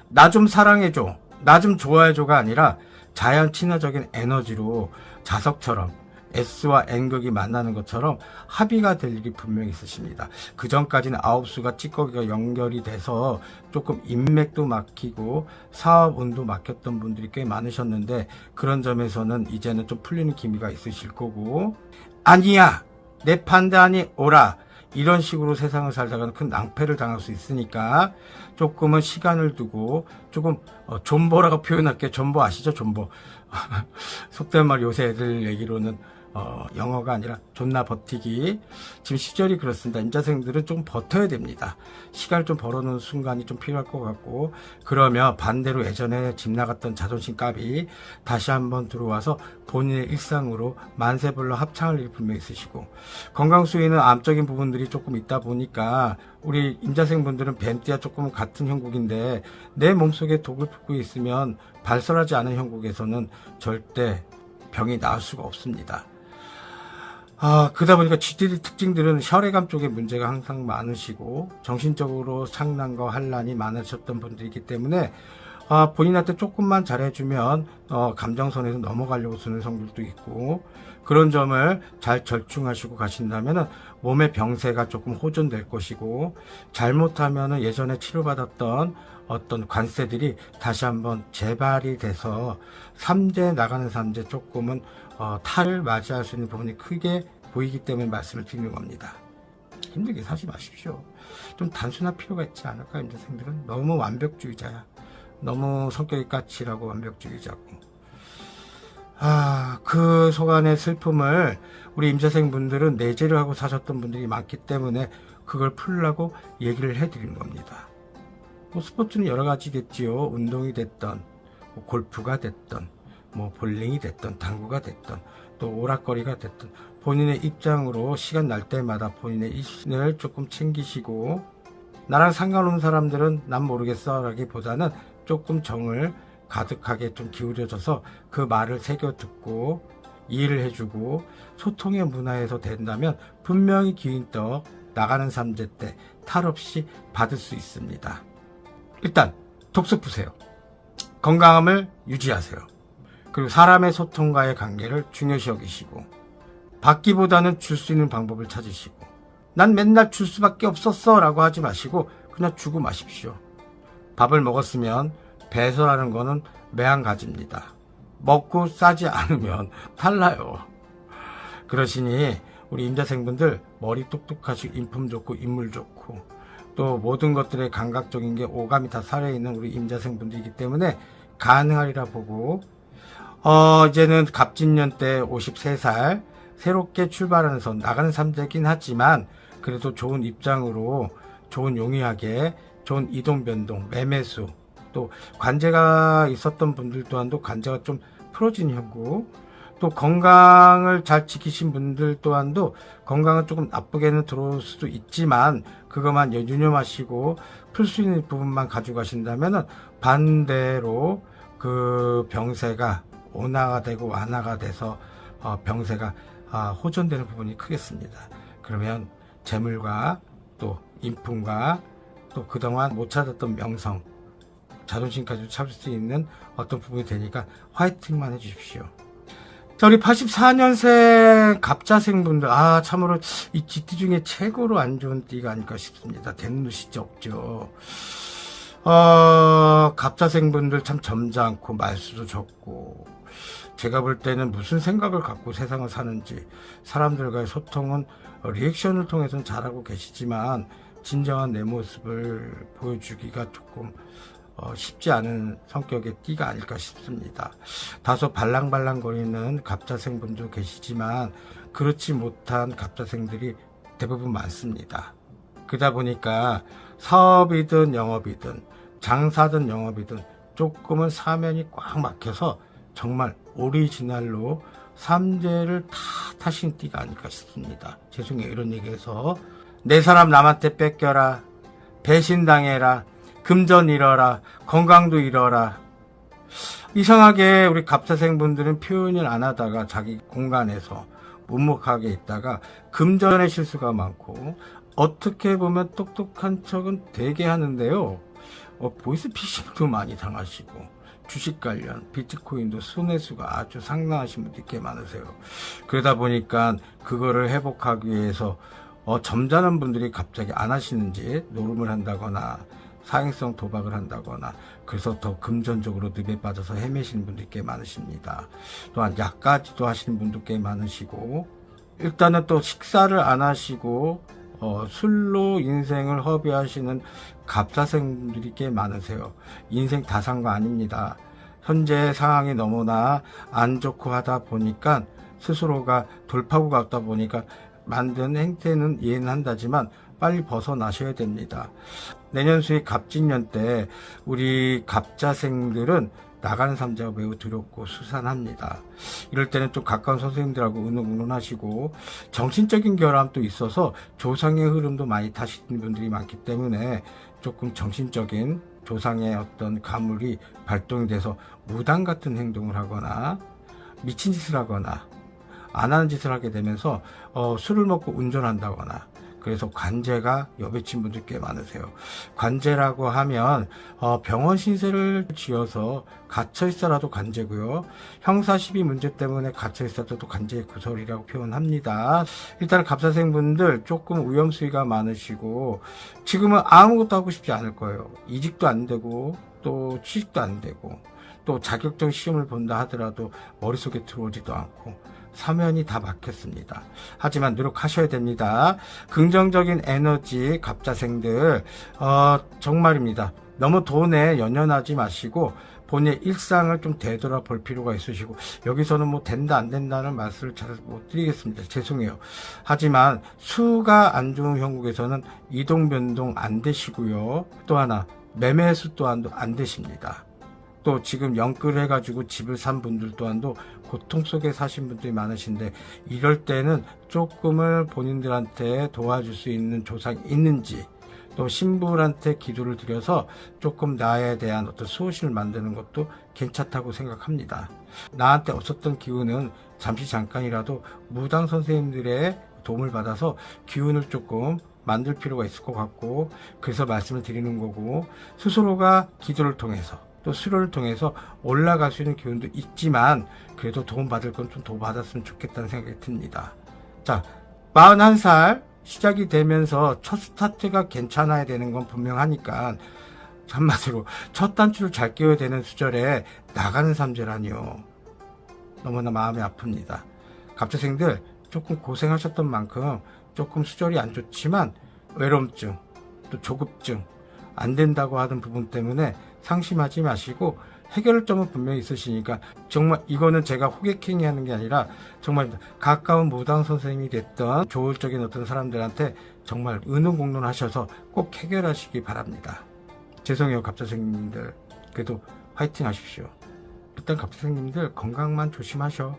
나 좀 사랑해줘, 나 좀 좋아해줘가 아니라 자연 친화적인 에너지로 자석처럼 S와 N극이 만나는 것처럼 합의가 될 일이 분명히 있으십니다. 그 전까지는 9수가 찌꺼기가 연결이 돼서 조금 인맥도 막히고 사업운도 막혔던 분들이 꽤 많으셨는데, 그런 점에서는 이제는 좀 풀리는 기미가 있으실 거고, 아니야 내 판단이 옳아, 이런 식으로 세상을 살다가는 큰 낭패를 당할 수 있으니까 조금은 시간을 두고 조금 존버라고 표현할게요. 존버 아시죠? 존버. 속된 말, 요새 애들 얘기로는 영어가 아니라 존나 버티기. 지금 시절이 그렇습니다. 임자생들은 좀 버텨야 됩니다. 시간을 좀 벌어놓은 순간이 좀 필요할 것 같고, 그러면 반대로 예전에 집 나갔던 자존심 값이 다시 한번 들어와서 본인의 일상으로 만세불러 합창할 일이 분명히 있으시고, 건강 수위는 암적인 부분들이 조금 있다 보니까 우리 임자생 분들은 뱀띠와 조금 같은 형국인데, 내 몸속에 독을 품고 있으면 발설하지 않은 형국에서는 절대 병이 나을 수가 없습니다. 그러다 보니까 GTD 특징들은 혈액암 쪽에 문제가 항상 많으시고 정신적으로 창난과 환란이 많으셨던 분들이기 때문에 본인한테 조금만 잘해주면 감정선에서 넘어가려고 쓰는 성질도 있고, 그런 점을 잘 절충하시고 가신다면 몸의 병세가 조금 호전될 것이고, 잘못하면 예전에 치료받았던 어떤 관세들이 다시 한번 재발이 돼서 삼재 나가는 삼재 조금은 탈을 맞이할 수 있는 부분이 크게 보이기 때문에 말씀을 드리는 겁니다. 힘들게 사지 마십시오. 좀 단순할 필요가 있지 않을까? 임자생들은 너무 완벽주의자야. 너무 성격이 까칠하고 완벽주의자고. 그 속안의 슬픔을 우리 임자생 분들은 내재를 하고 사셨던 분들이 많기 때문에 그걸 풀라고 얘기를 해드리는 겁니다. 스포츠는 여러 가지겠지요. 운동이 됐던, 골프가 됐던, 볼링이 됐던, 당구가 됐던, 또 오락거리가 됐던, 본인의 입장으로 시간 날 때마다 본인의 일신을 조금 챙기시고, 나랑 상관없는 사람들은 난 모르겠어 라기보다는 조금 정을 가득하게 좀 기울여져서 그 말을 새겨 듣고 이해를 해주고 소통의 문화에서 된다면 분명히 기인떡 나가는 삼재 때 탈 없이 받을 수 있습니다. 일단 독서 푸세요. 건강함을 유지하세요. 그리고 사람의 소통과의 관계를 중요시 여기시고 받기보다는 줄 수 있는 방법을 찾으시고 난 맨날 줄 수밖에 없었어 라고 하지 마시고 그냥 주고 마십시오. 밥을 먹었으면 배설하는 거는 매한가지입니다. 먹고 싸지 않으면 달라요. 그러시니 우리 임자생분들 머리 똑똑하시고 인품 좋고 인물 좋고 또 모든 것들의 감각적인 게 오감이 다 살아있는 우리 임자생분들이기 때문에 가능하리라 보고 이제는 갑진년 때 53살 새롭게 출발하는 선 나가는 삼재긴 하지만 그래도 좋은 입장으로 좋은 용이하게 좋은 이동 변동 매매수 또 관제가 있었던 분들 또한도 관제가 좀 풀어진 형국 또 건강을 잘 지키신 분들 또한도 건강은 조금 나쁘게는 들어올 수도 있지만 그것만 유념하시고 풀 수 있는 부분만 가져가신다면 반대로 그 병세가 온화가 되고 완화가 돼서 병세가 호전되는 부분이 크겠습니다. 그러면 재물과 또 인품과 또 그동안 못 찾았던 명성 자존심까지 찾을 수 있는 어떤 부분이 되니까 화이팅만 해주십시오. 자, 우리 84년생 갑자생분들 참으로 이 쥐띠 중에 최고로 안 좋은 띠가 아닐까 싶습니다. 되는 듯이 없죠. 갑자생분들 참 점잖고 말수도 적고 제가 볼 때는 무슨 생각을 갖고 세상을 사는지 사람들과의 소통은 리액션을 통해서는 잘하고 계시지만 진정한 내 모습을 보여주기가 조금 쉽지 않은 성격의 띠가 아닐까 싶습니다. 다소 발랑발랑거리는 갑자생분도 계시지만 그렇지 못한 갑자생들이 대부분 많습니다. 그러다 보니까 사업이든 영업이든 장사든 영업이든 조금은 사면이 꽉 막혀서 정말 오리지널로 삼재를 다 타신 띠가 아닐까 싶습니다. 죄송해요. 이런 얘기해서 내 사람 남한테 뺏겨라, 배신당해라, 금전 잃어라, 건강도 잃어라. 이상하게 우리 갑자생분들은 표현을 안 하다가 자기 공간에서 묵묵하게 있다가 금전의 실수가 많고 어떻게 보면 똑똑한 척은 되게 하는데요. 보이스피싱도 많이 당하시고 주식 관련 비트코인도 손해수가 아주 상당하신 분들이 꽤 많으세요. 그러다 보니까 그거를 회복하기 위해서 점잖은 분들이 갑자기 안 하시는지 노름을 한다거나 사행성 도박을 한다거나 그래서 더 금전적으로 늪에 빠져서 헤매시는 분들이 꽤 많으십니다. 또한 약까지도 하시는 분도 꽤 많으시고 일단은 또 식사를 안 하시고 술로 인생을 허비하시는 갑자생분들이 꽤 많으세요. 인생 다 산 거 아닙니다. 현재 상황이 너무나 안 좋고 하다 보니까 스스로가 돌파구가 없다 보니까 만든 행태는 이해는 한다지만 빨리 벗어나셔야 됩니다. 내년 수익 갑진년 때 우리 갑자생들은 나가는 삼재가 매우 두렵고 수산합니다. 이럴 때는 좀 가까운 선생님들하고 의논하시고 정신적인 결함도 있어서 조상의 흐름도 많이 타시는 분들이 많기 때문에 조금 정신적인 조상의 어떤 가물이 발동이 돼서 무당 같은 행동을 하거나 미친 짓을 하거나 안 하는 짓을 하게 되면서 술을 먹고 운전한다거나 그래서 관제가 여배친 분들 꽤 많으세요. 관제라고 하면 병원 신세를 지어서 갇혀있어라도 관제고요. 형사 시비 문제 때문에 갇혀있어도 관제의 구설이라고 표현합니다. 일단 갑사생분들 조금 위험 수위가 많으시고 지금은 아무것도 하고 싶지 않을 거예요. 이직도 안 되고 또 취직도 안 되고 또 자격증 시험을 본다 하더라도 머릿속에 들어오지도 않고 사면이 다 막혔습니다. 하지만 노력하셔야 됩니다. 긍정적인 에너지 갑자생들 정말입니다. 너무 돈에 연연하지 마시고 본인의 일상을 좀 되돌아볼 필요가 있으시고 여기서는 뭐 된다 안 된다는 말씀을 잘 못 드리겠습니다. 죄송해요. 하지만 수가 안 좋은 형국에서는 이동 변동 안 되시고요. 또 하나 매매수 또한도 안 되십니다. 또 지금 영끌을 해가지고 집을 산 분들 또한도 고통 속에 사신 분들이 많으신데 이럴 때는 조금을 본인들한테 도와줄 수 있는 조상이 있는지 또 또 신부한테 기도를 드려서 조금 나에 대한 어떤 수호신을 만드는 것도 괜찮다고 생각합니다. 나한테 없었던 기운은 잠시 잠깐이라도 무당 선생님들의 도움을 받아서 기운을 조금 만들 필요가 있을 것 같고, 그래서 말씀을 드리는 거고, 스스로가 기도를 통해서 또 수료를 통해서 올라갈 수 있는 기운도 있지만 그래도 도움받을 건 좀 도움받았으면 좋겠다는 생각이 듭니다. 자, 41살 시작이 되면서 첫 스타트가 괜찮아야 되는 건 분명하니까, 한마디로 첫 단추를 잘 끼워야 되는 수절에 나가는 삼재라니요. 너무나 마음이 아픕니다. 갑자생들 조금 고생하셨던 만큼 조금 수절이 안 좋지만 외로움증, 또 조급증, 안 된다고 하는 부분 때문에 상심하지 마시고 해결 점은 분명히 있으시니까, 정말 이거는 제가 호객행위 하는 게 아니라 정말 가까운 무당 선생님이 됐던 조울적인 어떤 사람들한테 정말 의논공론 하셔서 꼭 해결하시기 바랍니다. 죄송해요, 갑자생님들. 그래도 화이팅 하십시오. 일단 갑자생님들 건강만 조심하셔.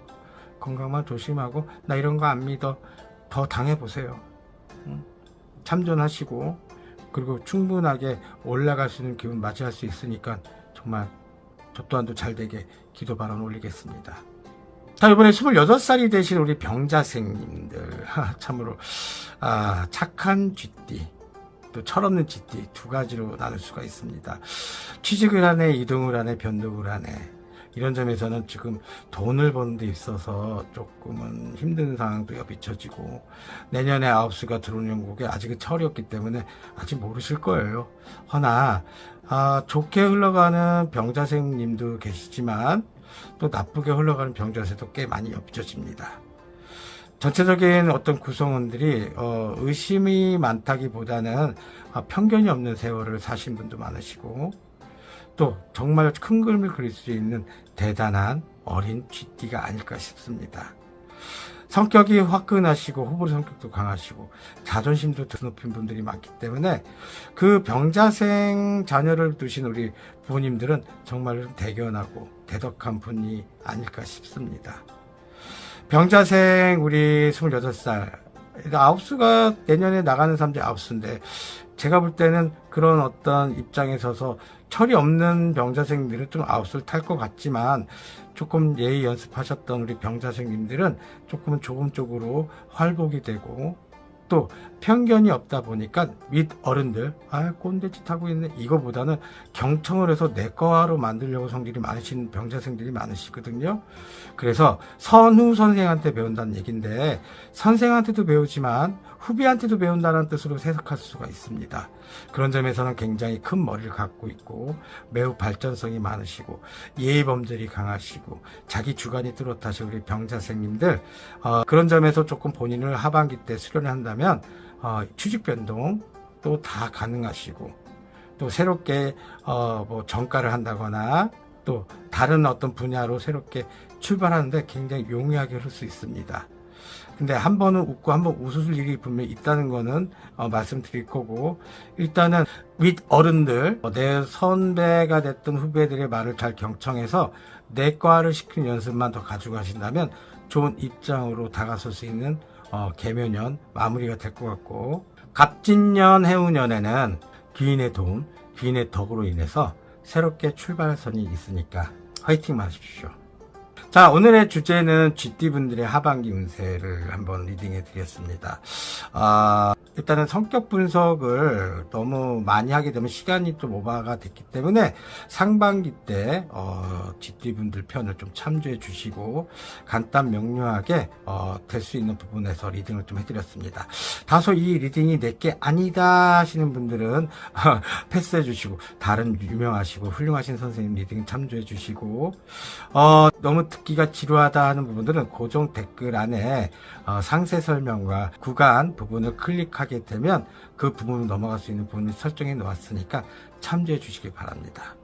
건강만 조심하고, 나 이런 거 안 믿어. 더 당해보세요. 참전하시고, 그리고 충분하게 올라갈 수 있는 기운 맞이할 수 있으니까 정말 저 또한도 잘 되게 기도 발언 올리겠습니다. 자, 이번에 26살이 되신 우리 병자생님들, 참으로 착한 쥐띠, 또 철없는 쥐띠 두 가지로 나눌 수가 있습니다. 취직을 하네, 이동을 하네, 변동을 하네. 이런 점에서는 지금 돈을 버는 데 있어서 조금은 힘든 상황도 비춰지고, 내년에 아홉수가 들어오는 영국에 아직은 철이 없기 때문에 아직 모르실 거예요. 허나 좋게 흘러가는 병자생님도 계시지만 또 나쁘게 흘러가는 병자세도 꽤 많이 겹쳐집니다. 전체적인 어떤 구성원들이 의심이 많다기보다는 편견이 없는 세월을 사신 분도 많으시고, 또 정말 큰 그림을 그릴 수 있는 대단한 어린 쥐띠가 아닐까 싶습니다. 성격이 화끈하시고 호불호 성격도 강하시고 자존심도 드높인 분들이 많기 때문에 그 병자생 자녀를 두신 우리 부모님들은 정말 대견하고 대덕한 분이 아닐까 싶습니다. 병자생 우리 26살, 아홉수가 내년에 나가는 삼재 아홉수인데, 제가 볼 때는 그런 어떤 입장에 서서 철이 없는 병자생들은 좀 아웃을 탈 것 같지만, 조금 예의 연습하셨던 우리 병자생님들은 조금은 조금 쪽으로 활복이 되고, 또 편견이 없다 보니까 윗 어른들 꼰대짓 하고 있네, 이거보다는 경청을 해서 내 거로 만들려고 성질이 많으신 병자생들이 많으시거든요. 그래서 선후 선생한테 배운다는 얘기인데, 선생한테도 배우지만 후배한테도 배운다는 뜻으로 해석할 수가 있습니다. 그런 점에서는 굉장히 큰 머리를 갖고 있고 매우 발전성이 많으시고 예의범절이 강하시고 자기 주관이 뚜렷하신 우리 병자생님들, 그런 점에서 조금 본인을 하반기 때 수련을 한다면 취직 변동 또 다 가능하시고, 또 새롭게 뭐 전과를 한다거나 또 다른 어떤 분야로 새롭게 출발하는데 굉장히 용이하게 흐를 수 있습니다. 근데 한 번은 웃고 한 번 웃을 일이 분명히 있다는 거는 말씀드릴 거고, 일단은 윗 어른들, 내 선배가 됐던 후배들의 말을 잘 경청해서 내과를 시키는 연습만 더 가지고 가신다면 좋은 입장으로 다가설 수 있는 개묘년 마무리가 될 것 같고, 갑진년 해운년에는 귀인의 도움, 귀인의 덕으로 인해서 새롭게 출발선이 있으니까 화이팅만 하십시오. 자, 오늘의 주제는 쥐띠분들의 하반기 운세를 한번 리딩해 드렸습니다. 일단은 성격 분석을 너무 많이 하게 되면 시간이 좀 오버가 됐기 때문에 상반기 때 쥐띠분들 편을 좀 참조해 주시고 간단 명료하게 될 수 있는 부분에서 리딩을 좀 해드렸습니다. 다소 이 리딩이 내게 아니다 하시는 분들은 패스해 주시고, 다른 유명하시고 훌륭하신 선생님 리딩 참조해 주시고, 너무 듣기가 지루하다 하는 부분들은 고정 댓글 안에 상세 설명과 구간 부분을 클릭하게 되면 그 부분으로 넘어갈 수 있는 부분을 설정해 놓았으니까 참조해 주시기 바랍니다.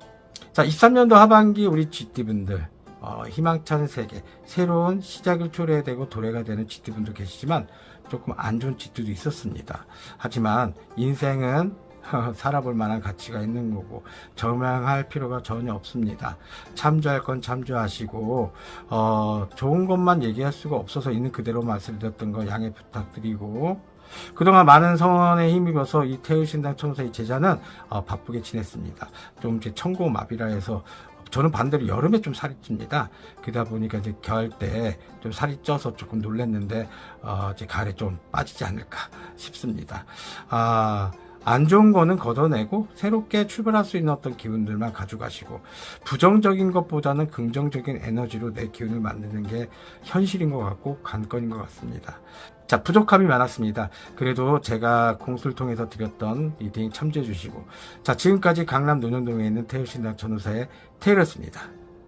자, 23년도 하반기 우리 쥐띠분들, 희망찬 세계, 새로운 시작을 초래되고 도래가 되는 쥐띠분도 계시지만 조금 안 좋은 쥐띠도 있었습니다. 하지만 인생은 살아볼 만한 가치가 있는 거고 저명할 필요가 전혀 없습니다. 참조할 건 참조하시고, 좋은 것만 얘기할 수가 없어서 있는 그대로 말씀드렸던 거 양해 부탁드리고, 그동안 많은 성원에 힘입어서 이 태율신당 천호사의 제자는 바쁘게 지냈습니다. 좀 이제 천고마비라 해서 저는 반대로 여름에 좀 살이 찝니다. 그러다 보니까 이제 겨울 때 좀 살이 쪄서 조금 놀랐는데 이제 가을에 좀 빠지지 않을까 싶습니다. 안 좋은 거는 걷어내고 새롭게 출발할 수 있는 어떤 기운들만 가져가시고 부정적인 것보다는 긍정적인 에너지로 내 기운을 만드는 게 현실인 것 같고 관건인 것 같습니다. 자, 부족함이 많았습니다. 그래도 제가 공수를 통해서 드렸던 리딩 참조해 주시고, 자, 지금까지 강남 논현동에 있는 태율신당 천호사의 태율이었습니다.